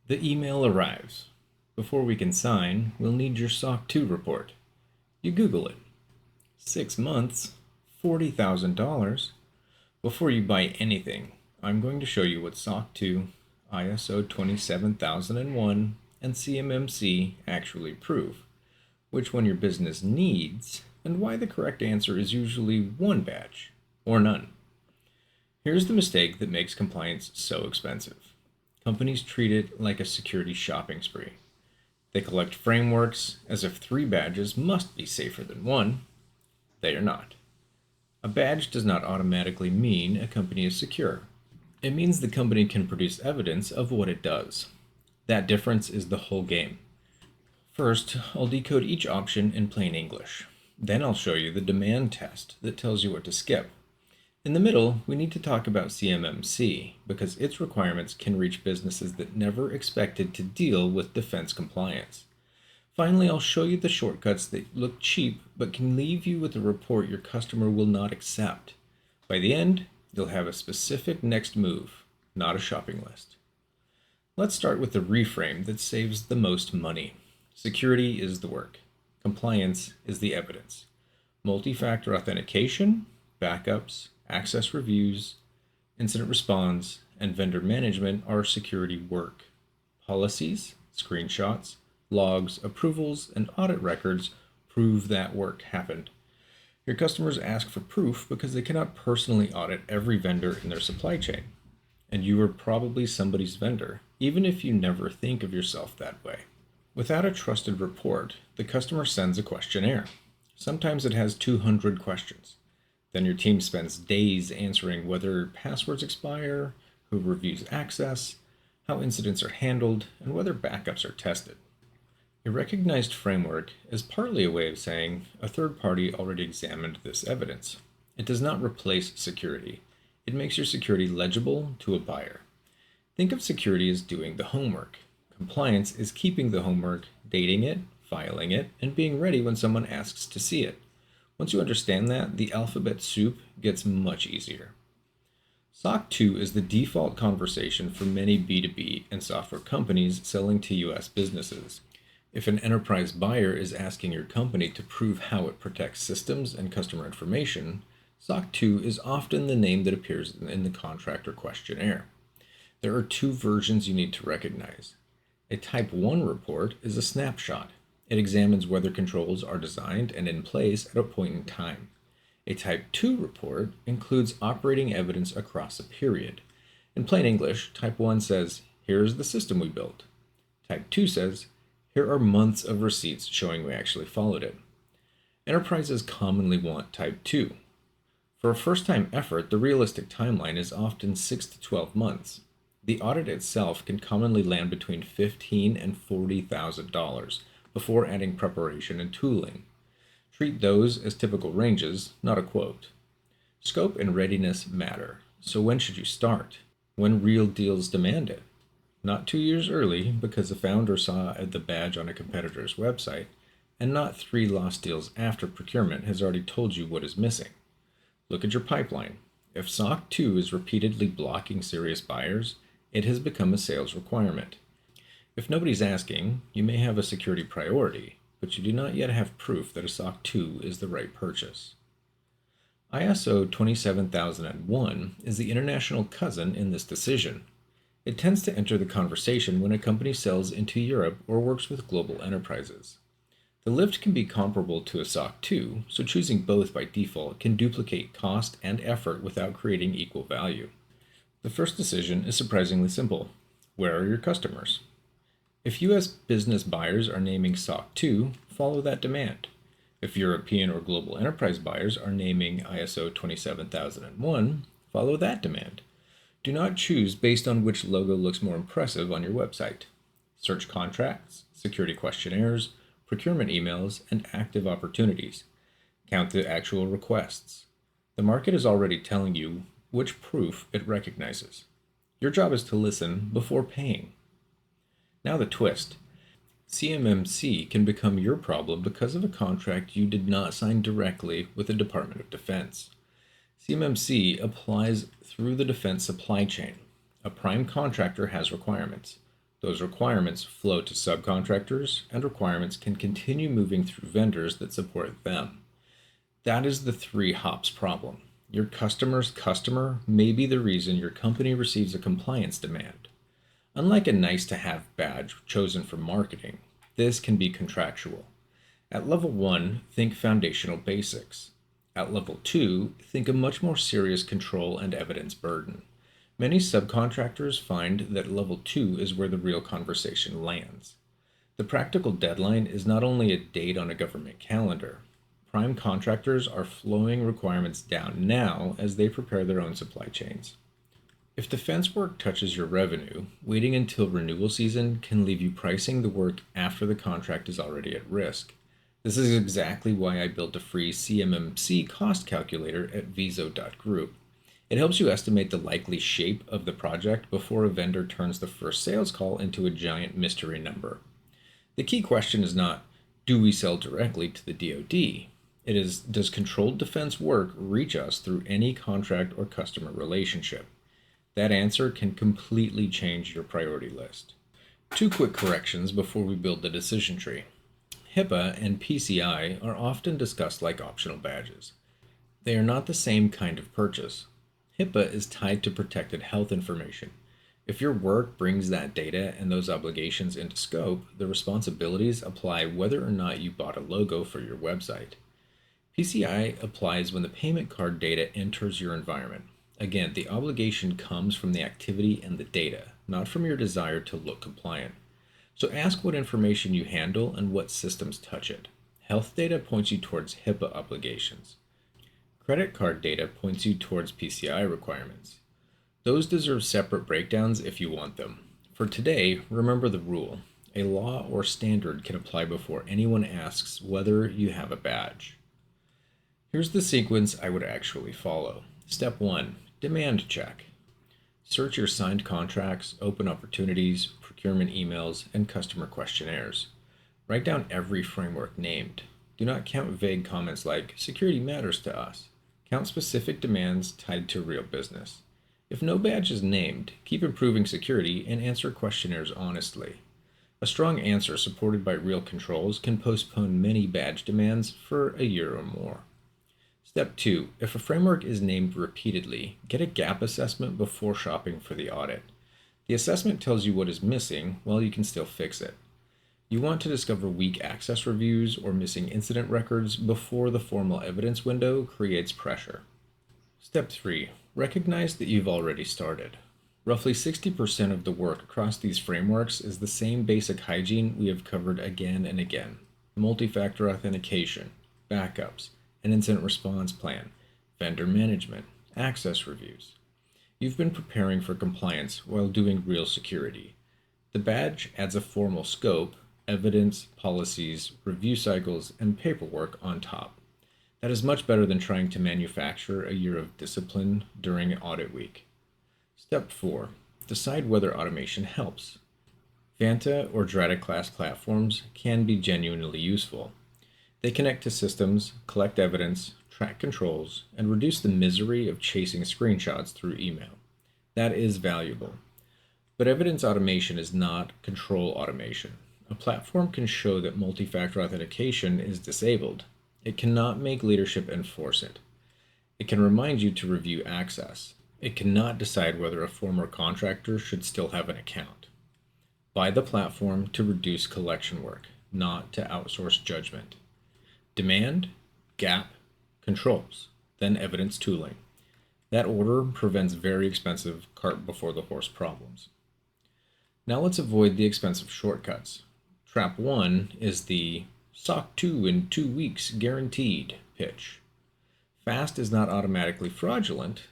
The email arrives. Before we can sign, we'll need your SOC 2 report. You Google it. 6 months, $40,000. Before you buy anything, I'm going to show you what SOC 2, ISO 27001, and CMMC actually prove, which one your business needs, and why the correct answer is usually one badge or none. Here's the mistake that makes compliance so expensive. Companies treat it like a security shopping spree. They collect frameworks as if 3 badges must be safer than 1. They are not. A badge does not automatically mean a company is secure. It means the company can produce evidence of what it does. That difference is the whole game. First, I'll decode each option in plain English. Then I'll show you the demand test that tells you what to skip. In the middle, we need to talk about CMMC because its requirements can reach businesses that never expected to deal with defense compliance. Finally, I'll show you the shortcuts that look cheap but can leave you with a report your customer will not accept. By the end, you'll have a specific next move, not a shopping list. Let's start with the reframe that saves the most money. Security is the work. Compliance is the evidence. Multi-factor authentication, backups, access reviews, incident response, and vendor management are security work. Policies, screenshots, logs, approvals, and audit records prove that work happened. Your customers ask for proof because they cannot personally audit every vendor in their supply chain. And you are probably somebody's vendor, even if you never think of yourself that way. Without a trusted report, the customer sends a questionnaire. Sometimes it has 200 questions. Then your team spends days answering whether passwords expire, who reviews access, how incidents are handled, and whether backups are tested. A recognized framework is partly a way of saying a third party already examined this evidence. It does not replace security. It makes your security legible to a buyer. Think of security as doing the homework. Compliance is keeping the homework, dating it, filing it, and being ready when someone asks to see it. Once you understand that, the alphabet soup gets much easier. SOC 2 is the default conversation for many B2B and software companies selling to US businesses. If an enterprise buyer is asking your company to prove how it protects systems and customer information, SOC 2 is often the name that appears in the contract or questionnaire. There are 2 versions you need to recognize. A Type 1 report is a snapshot. It examines whether controls are designed and in place at a point in time. A Type 2 report includes operating evidence across a period. In plain English, Type 1 says, here's the system we built. Type 2 says, here are months of receipts showing we actually followed it. Enterprises commonly want Type 2. For a first-time effort, the realistic timeline is often 6 to 12 months. The audit itself can commonly land between $15,000 and $40,000 before adding preparation and tooling. Treat those as typical ranges, not a quote. Scope and readiness matter, so when should you start? When real deals demand it. Not 2 years early because the founder saw the badge on a competitor's website, and not 3 lost deals after procurement has already told you what is missing. Look at your pipeline. If SOC 2 is repeatedly blocking serious buyers, it has become a sales requirement. If nobody's asking, you may have a security priority, but you do not yet have proof that a SOC 2 is the right purchase. ISO 27001 is the international cousin in this decision. It tends to enter the conversation when a company sells into Europe or works with global enterprises. The lift can be comparable to a SOC 2, so choosing both by default can duplicate cost and effort without creating equal value. The first decision is surprisingly simple. Where are your customers? If US business buyers are naming SOC 2, follow that demand. If European or global enterprise buyers are naming ISO 27001, follow that demand. Do not choose based on which logo looks more impressive on your website. Search contracts, security questionnaires, procurement emails, and active opportunities. Count the actual requests. The market is already telling you which proof it recognizes. Your job is to listen before paying. Now the twist. CMMC can become your problem because of a contract you did not sign directly with the Department of Defense. CMMC applies through the defense supply chain. A prime contractor has requirements. Those requirements flow to subcontractors, and requirements can continue moving through vendors that support them. That is the three hops problem. Your customer's customer may be the reason your company receives a compliance demand. Unlike a nice-to-have badge chosen for marketing, this can be contractual. At level 1, think foundational basics. At level 2, think a much more serious control and evidence burden. Many subcontractors find that level 2 is where the real conversation lands. The practical deadline is not only a date on a government calendar. Prime contractors are flowing requirements down now as they prepare their own supply chains. If defense work touches your revenue, waiting until renewal season can leave you pricing the work after the contract is already at risk. This is exactly why I built a free CMMC cost calculator at viso.group. It helps you estimate the likely shape of the project before a vendor turns the first sales call into a giant mystery number. The key question is not, do we sell directly to the DoD? It is, does controlled defense work reach us through any contract or customer relationship? That answer can completely change your priority list. 2 quick corrections before we build the decision tree. HIPAA and PCI are often discussed like optional badges. They are not the same kind of purchase. HIPAA is tied to protected health information. If your work brings that data and those obligations into scope, the responsibilities apply whether or not you bought a logo for your website. PCI applies when the payment card data enters your environment. Again, the obligation comes from the activity and the data, not from your desire to look compliant. So ask what information you handle and what systems touch it. Health data points you towards HIPAA obligations. Credit card data points you towards PCI requirements. Those deserve separate breakdowns if you want them. For today, remember the rule. A law or standard can apply before anyone asks whether you have a badge. Here's the sequence I would actually follow. Step 1. Demand check. Search your signed contracts, open opportunities, procurement emails, and customer questionnaires. Write down every framework named. Do not count vague comments like, security matters to us. Count specific demands tied to real business. If no badge is named, keep improving security and answer questionnaires honestly. A strong answer supported by real controls can postpone many badge demands for a year or more. Step 2. If a framework is named repeatedly, get a gap assessment before shopping for the audit. The assessment tells you what is missing while you can still fix it. You want to discover weak access reviews or missing incident records before the formal evidence window creates pressure. Step 3. Recognize that you've already started. Roughly 60% of the work across these frameworks is the same basic hygiene we have covered again and again. Multi-factor authentication, backups, an incident response plan, vendor management, access reviews. You've been preparing for compliance while doing real security. The badge adds a formal scope, evidence, policies, review cycles, and paperwork on top. That is much better than trying to manufacture a year of discipline during audit week. Step 4. Decide whether automation helps. Vanta or Drata class platforms can be genuinely useful. They connect to systems, collect evidence, track controls, and reduce the misery of chasing screenshots through email. That is valuable. But evidence automation is not control automation. A platform can show that multi-factor authentication is disabled. It cannot make leadership enforce it. It can remind you to review access. It cannot decide whether a former contractor should still have an account. Buy the platform to reduce collection work, not to outsource judgment. Demand, gap, controls, then evidence tooling. That order prevents very expensive cart before the horse problems. Now let's avoid the expensive shortcuts. Trap 1 is the SOC 2 in 2 weeks guaranteed pitch. Fast is not automatically fraudulent,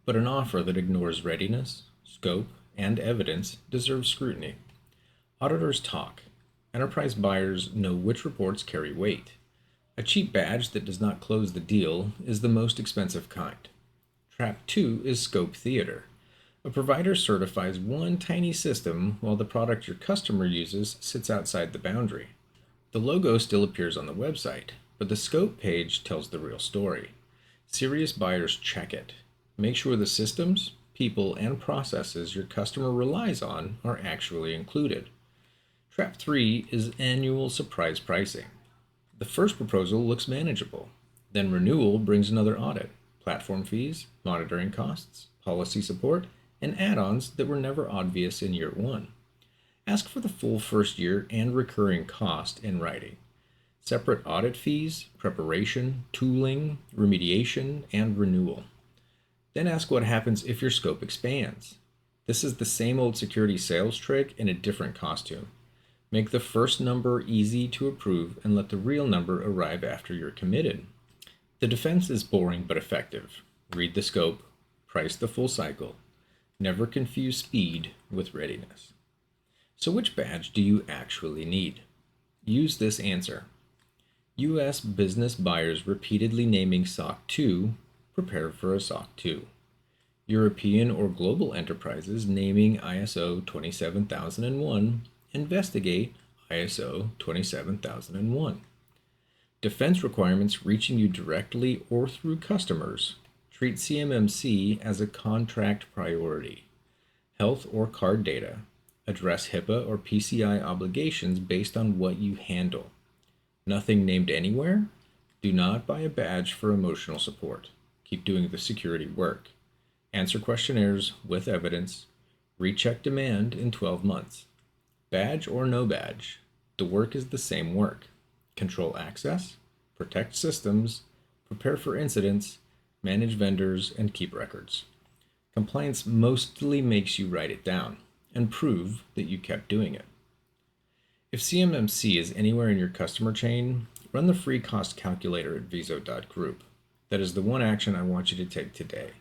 but an offer that ignores readiness, scope, and evidence deserves scrutiny. Auditors talk. Enterprise buyers know which reports carry weight. A cheap badge that does not close the deal is the most expensive kind. Trap 2 is scope theater. A provider certifies one tiny system while the product your customer uses sits outside the boundary. The logo still appears on the website, but the scope page tells the real story. Serious buyers check it. Make sure the systems, people, and processes your customer relies on are actually included. Trap 3 is annual surprise pricing. The first proposal looks manageable. Then renewal brings another audit, platform fees, monitoring costs, policy support, and add-ons that were never obvious in year 1. Ask for the full first year and recurring cost in writing. Separate audit fees, preparation, tooling, remediation, and renewal. Then ask what happens if your scope expands. This is the same old security sales trick in a different costume. Make the first number easy to approve and let the real number arrive after you're committed. The defense is boring but effective. Read the scope, price the full cycle. Never confuse speed with readiness. So which badge do you actually need? Use this answer. U.S. business buyers repeatedly naming SOC 2, prepare for a SOC 2. European or global enterprises naming ISO 27001, investigate ISO 27001. Defense requirements reaching you directly or through customers, treat CMMC as a contract priority. Health or card data, address HIPAA or PCI obligations based on what you handle. Nothing named anywhere? Do not buy a badge for emotional support. Keep doing the security work. Answer questionnaires with evidence. Recheck demand in 12 months. Badge or no badge, the work is the same work. Control access, protect systems, prepare for incidents, manage vendors, and keep records. Compliance mostly makes you write it down and prove that you kept doing it. If CMMC is anywhere in your customer chain, run the free cost calculator at viso.group. That is the one action I want you to take today.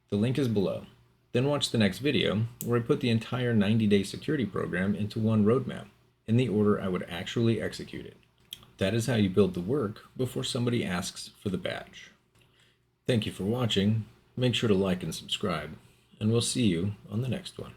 The link is below. Then watch the next video where I put the entire 90-day security program into one roadmap in the order I would actually execute it. That is how you build the work before somebody asks for the badge. Thank you for watching. Make sure to like and subscribe, and we'll see you on the next one.